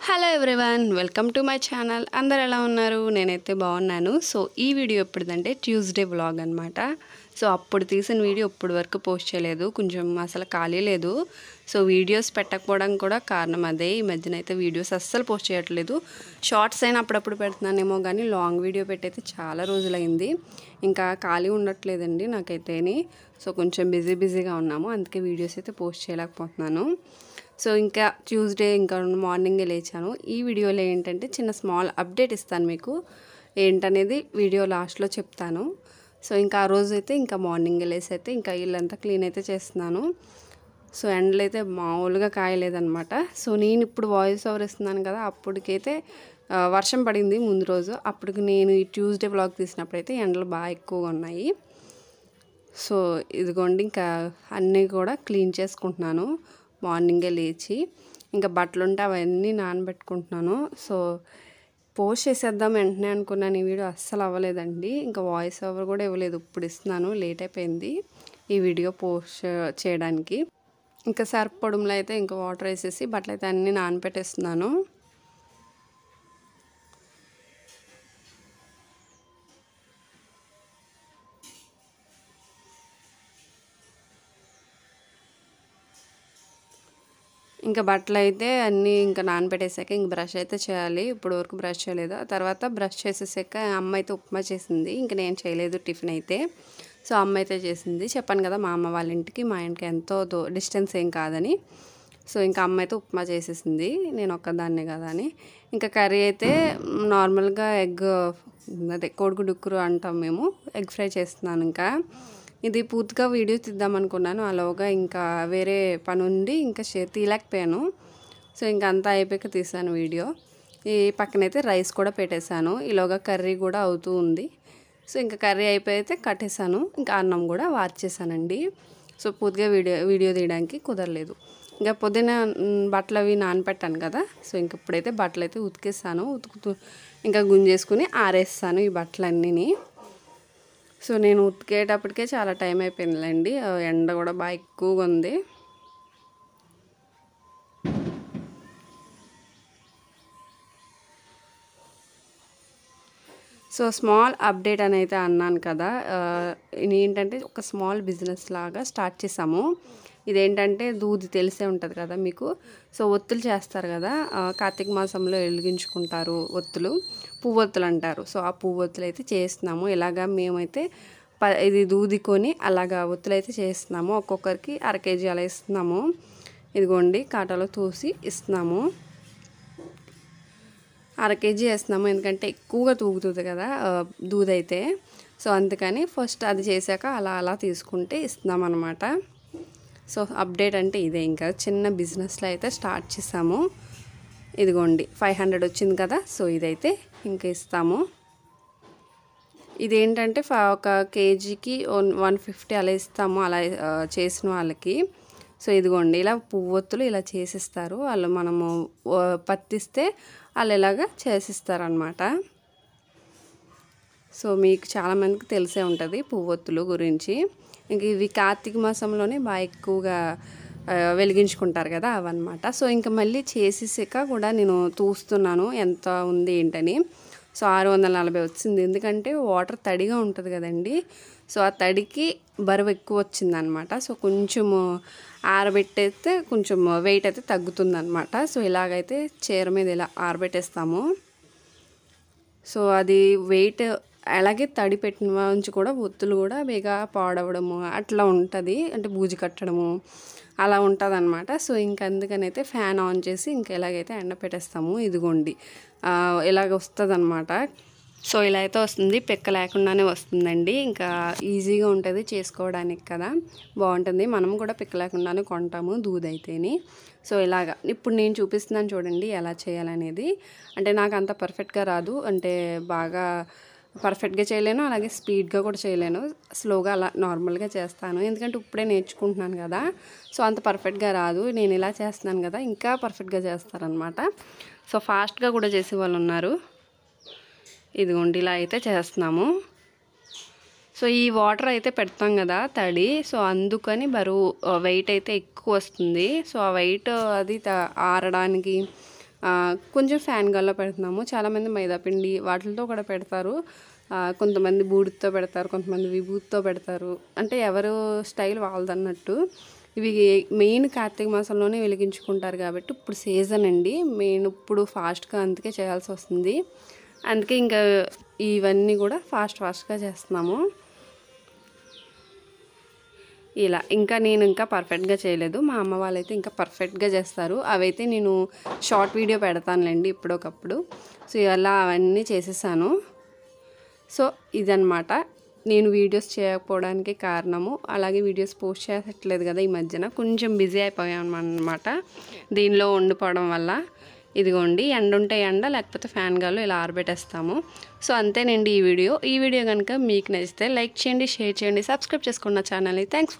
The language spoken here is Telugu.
Hello everyone, welcome to my channel. అందరు ఎలా ఉన్నారు? నేనైతే బాగున్నాను. సో ఈ వీడియో ఎప్పుడుదంటే ట్యూస్డే వ్లాగ్ అనమాట. సో అప్పుడు తీసిన వీడియో ఇప్పుడు వరకు పోస్ట్ చేయలేదు, కొంచెం అసలు ఖాళీ లేదు. సో వీడియోస్ పెట్టకపోవడం కూడా కారణం అదే. ఈ మధ్యన అయితే వీడియోస్ అస్సలు పోస్ట్ చేయట్లేదు. షార్ట్స్ అయినా అప్పుడప్పుడు పెడుతున్నానేమో కానీ లాంగ్ వీడియో పెట్టయితే చాలా రోజులైంది. ఇంకా ఖాళీ ఉండట్లేదండి నాకైతేని. సో కొంచెం బిజీగా ఉన్నాము, అందుకే వీడియోస్ అయితే పోస్ట్ చేయలేకపోతున్నాను. సో ఇంకా ట్యూస్డే ఇంకా మార్నింగే లేచాను. ఈ వీడియోలో ఏంటంటే చిన్న స్మాల్ అప్డేట్ ఇస్తాను మీకు, ఏంటనేది వీడియో లాస్ట్లో చెప్తాను. సో ఇంకా ఆ రోజు అయితే ఇంకా మార్నింగే లేసి అయితే ఇంకా ఇల్లంతా క్లీన్ అయితే చేస్తున్నాను. సో ఎండలు అయితే మామూలుగా కాయలేదనమాట. సో నేను ఇప్పుడు వాయిస్ ఓవర్ ఇస్తున్నాను కదా, అప్పటికైతే వర్షం పడింది ముందు రోజు. అప్పటికి నేను ఈ ట్యూస్డే వ్లాగ్ తీసినప్పుడైతే ఎండలు బాగా ఎక్కువగా ఉన్నాయి. సో ఇదిగోండి ఇంకా అన్నీ కూడా క్లీన్ చేసుకుంటున్నాను మార్నింగే లేచి. ఇంకా బట్టలు ఉంటే అవన్నీ నానబెట్టుకుంటున్నాను. సో పోస్ట్ చేసేద్దాం వెంటనే అనుకున్నాను, ఈ వీడియో అస్సలు అవ్వలేదండి. ఇంకా వాయిస్ ఓవర్ కూడా ఇవ్వలేదు, ఇప్పుడు ఇస్తున్నాను. లేట్ అయిపోయింది ఈ వీడియో పోస్ట్ చేయడానికి. ఇంకా సర్ఫ్ పొడుములో అయితే ఇంకా వాటర్ వేసేసి బట్టలు అయితే అన్నీ నానబెట్టేస్తున్నాను. ఇంకా బట్టలు అయితే అన్నీ ఇంకా నానబెట్టేసాక ఇంక బ్రష్ అయితే చేయాలి. ఇప్పుడు వరకు బ్రష్ చేయలేదు. ఆ తర్వాత బ్రష్ చేసేసాక అమ్మ అయితే ఉప్మా చేసింది. ఇంక నేను చేయలేదు టిఫిన్ అయితే. సో అమ్మ అయితే చేసింది. చెప్పాను కదా మా అమ్మ వాళ్ళ ఇంటికి మా ఇంటికి ఎంతో డిస్టెన్స్ ఏం కాదని. సో ఇంకా అమ్మ అయితే ఉప్మా చేసేసింది, నేను ఒక్కదాన్నే కదా అని. ఇంకా కర్రీ అయితే నార్మల్గా ఎగ్, అదే కోడిగుడ్డు ఉక్కురు అంటాం మేము, ఎగ్ ఫ్రై చేస్తున్నాను. ఇంకా ఇది పూర్తిగా వీడియో తీద్దాం అనుకున్నాను, అలాగా ఇంకా వేరే పని ఉండి ఇంకా తీయలేకపోయాను. సో ఇంకా అంతా అయిపోయాక తీసాను వీడియో. ఈ పక్కనైతే రైస్ కూడా పెట్టేశాను, ఈలోగా కర్రీ కూడా అవుతూ ఉంది. సో ఇంకా కర్రీ అయిపోయితే కట్టేశాను, ఇంకా అన్నం కూడా వార్చేసానండి. సో పూర్తిగా వీడియో తీయడానికి కుదరలేదు. ఇంకా పొద్దున బట్టలు అవి నానపెట్టాను కదా. సో ఇంక ఇప్పుడైతే బట్టలు అయితే ఉతికేస్తాను. ఉతుకుతూ ఇంకా గుంజేసుకుని ఆరేస్తాను ఈ బట్టలన్నీ. సో నేను ఉతికేటప్పటికే చాలా టైం అయిపోయిందిలేండి, ఎండ కూడా బాగా ఎక్కువగా ఉంది. సో స్మాల్ అప్డేట్ అని అయితే అన్నాను కదా, ఏంటంటే ఒక స్మాల్ బిజినెస్ లాగా స్టార్ట్ చేసాము. ఇదేంటంటే దూది తెలిసే ఉంటుంది కదా మీకు. సో ఒత్తులు చేస్తారు కదా, కార్తీక మాసంలో వెలిగించుకుంటారు ఒత్తులు, పువ్వొత్తులు అంటారు. సో ఆ పువ్వొత్తులు అయితే చేస్తున్నాము. ఇలాగా మేమైతే ఇది దూది కొని అలాగా ఒత్తులు అయితే చేస్తున్నాము. ఒక్కొక్కరికి 1/2 kg అలా ఇస్తున్నాము. ఇదిగోండి కాటాలో తూసి ఇస్తున్నాము. 1/2 kg వేస్తున్నాము, ఎందుకంటే ఎక్కువగా తూగుతుంది కదా దూదైతే. సో అందుకని ఫస్ట్ అది చేశాక అలా తీసుకుంటే ఇస్తున్నాం అనమాట. సో అప్డేట్ అంటే ఇదే, ఇంకా చిన్న బిజినెస్లో అయితే స్టార్ట్ చేసాము. ఇదిగోండి 500 వచ్చింది కదా. సో ఇదైతే ఇంకా ఇస్తాము. ఇదేంటంటే ఒక కేజీకి 150 అలా ఇస్తాము, అలా చేసిన వాళ్ళకి. సో ఇదిగోండి ఇలా పువ్వొత్తులు ఇలా చేసిస్తారు వాళ్ళు. మనము పత్తిస్తే వాళ్ళు ఇలాగా చేసిస్తారనమాట. సో మీకు చాలామందికి తెలిసే ఉంటుంది పువ్వొత్తులు గురించి. ఇంక ఇవి కార్తీక మాసంలోనే బాగా ఎక్కువగా వెలిగించుకుంటారు కదా అవన్నమాట. సో ఇంకా మళ్ళీ చేసేసాక కూడా నేను చూస్తున్నాను ఎంత ఉంది ఏంటని. సో 640 వచ్చింది, ఎందుకంటే వాటర్ తడిగా ఉంటుంది కదండి. సో ఆ తడికి బరువు ఎక్కువ వచ్చిందనమాట. సో కొంచెము ఆరబెట్టేస్తే కొంచెం వెయిట్ అయితే తగ్గుతుందనమాట. సో ఇలాగైతే చీర మీద ఇలా ఆరబెట్టేస్తాము. సో అది వెయిట్ అలాగే తడి పెట్టిన నుంచి కూడా ఒత్తులు కూడా బేగా పాడవడము అట్లా ఉంటుంది, అంటే బూజు కట్టడము అలా ఉంటుంది అనమాట. సో ఇంక అందుకనైతే ఫ్యాన్ ఆన్ చేసి ఇంకా ఎలాగైతే ఎండ పెట్టేస్తాము. ఇదిగోండి ఇలాగ వస్తుంది అనమాట. సో ఇలా అయితే వస్తుంది, పెక్క లేకుండానే వస్తుందండి. ఇంకా ఈజీగా ఉంటుంది చేసుకోవడానికి కదా, బాగుంటుంది. మనం కూడా పెక్క లేకుండానే కొంటాము దూదైతేని. సో ఇలాగా ఇప్పుడు నేను చూపిస్తున్నాను చూడండి ఎలా చేయాలనేది. అంటే నాకు అంత పర్ఫెక్ట్గా రాదు, అంటే బాగా పర్ఫెక్ట్గా చేయలేను, అలాగే స్పీడ్గా కూడా చేయలేను. స్లోగా అలా నార్మల్గా చేస్తాను, ఎందుకంటే ఇప్పుడే నేర్చుకుంటున్నాను కదా. సో అంత పర్ఫెక్ట్గా రాదు. నేను ఇలా చేస్తున్నాను కదా, ఇంకా పర్ఫెక్ట్గా చేస్తారనమాట. సో ఫాస్ట్గా కూడా చేసే వాళ్ళు ఉన్నారు. ఇదిగోండి ఇలా అయితే చేస్తున్నాము. సో ఈ వాటర్ అయితే పెడతాం కదా తడి, సో అందుకని బరువు వెయిట్ అయితే ఎక్కువ వస్తుంది. సో ఆ వెయిట్ అది ఆరడానికి కొంచెం ఫ్యాన్ గాల్లో పెడుతున్నాము. చాలామంది మైదాపిండి వాటితో కూడా పెడతారు, కొంతమంది బూడితో పెడతారు, కొంతమంది విభూతితో పెడతారు. అంటే ఎవరు స్టైల్ వాళ్ళదన్నట్టు. ఇవి మెయిన్ కార్తీక మాసంలోనే వెలిగించుకుంటారు కాబట్టి ఇప్పుడు సీజన్ అండి, మెయిన్ ఇప్పుడు ఫాస్ట్గా అందుకే చేయాల్సి వస్తుంది. అందుకే ఇంకా ఇవన్నీ కూడా ఫాస్ట్గా చేస్తున్నాము. ఇలా ఇంకా నేను ఇంకా పర్ఫెక్ట్గా చేయలేదు, మా అమ్మ వాళ్ళైతే ఇంకా పర్ఫెక్ట్గా చేస్తారు. అవైతే నేను షార్ట్ వీడియో పెడతానులేండి ఇప్పుడొకప్పుడు. సో ఇలా అవన్నీ చేసేసాను. సో ఇదన్నమాట నేను వీడియోస్ చేయకపోవడానికి కారణము. అలాగే వీడియోస్ పోస్ట్ చేయట్లేదు కదా ఈ మధ్యన, కొంచెం బిజీ అయిపోయాం అన్నమాట దీనిలో ఉండిపోవడం వల్ల. ఇదిగోండి ఎండ ఉంటే ఎండ, లేకపోతే ఫ్యాన్ గాల్లో ఇలా ఆరబెట్టేస్తాము. సో అంతేనండి ఈ వీడియో కనుక మీకు నచ్చితే లైక్ చేయండి, షేర్ చేయండి, సబ్స్క్రైబ్ చేసుకోండి నా ఛానల్ని. Thanks for